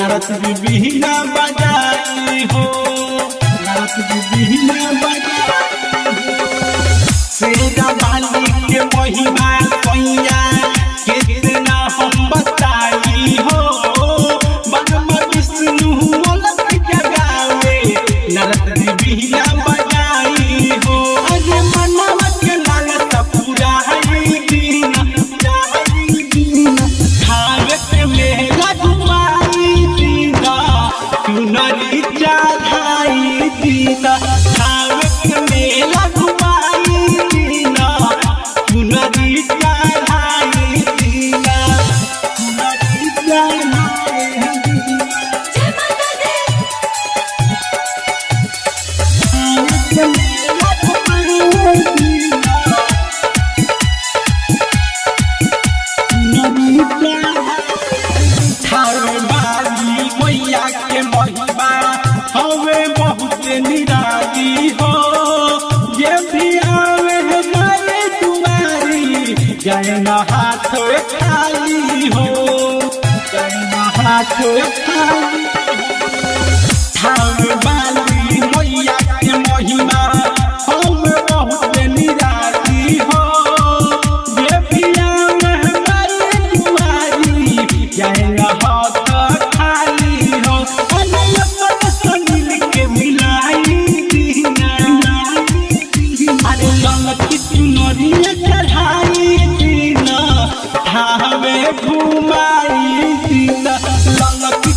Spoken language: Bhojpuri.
नरत बिबिना बजाई हो, नरत बिबिना बजाई हो। शेरा वाली के महिमा कैया कितना हम बताई हो, ब्रह्मा विष्णु अलग जगावे नरत बिबिना बजाई हो। अरे मनवा के लालसा पूरा है दीना, खावे के मेला घुमाई दीना, चुनरी चढ़ाई दीना, खावे के मेला घुमाई दीना, चुनरी चढ़ाई दीना, चुनरी चढ़ाई दीना। मैया के महिमा हवे बहुत निराली हो, ये भी आवे हमारे दुआरी जय न हाथ खाली हो, जय न हाथ खाली हो। वाली मैया के महिमा हवे बहुत निराली हो, ये भी आवे हमारे दुआरी जय न हाथ खाली हो। अरे ललकी चुनरिया चढ़ाई दीना, ठावे घुमाई दीना, ललकी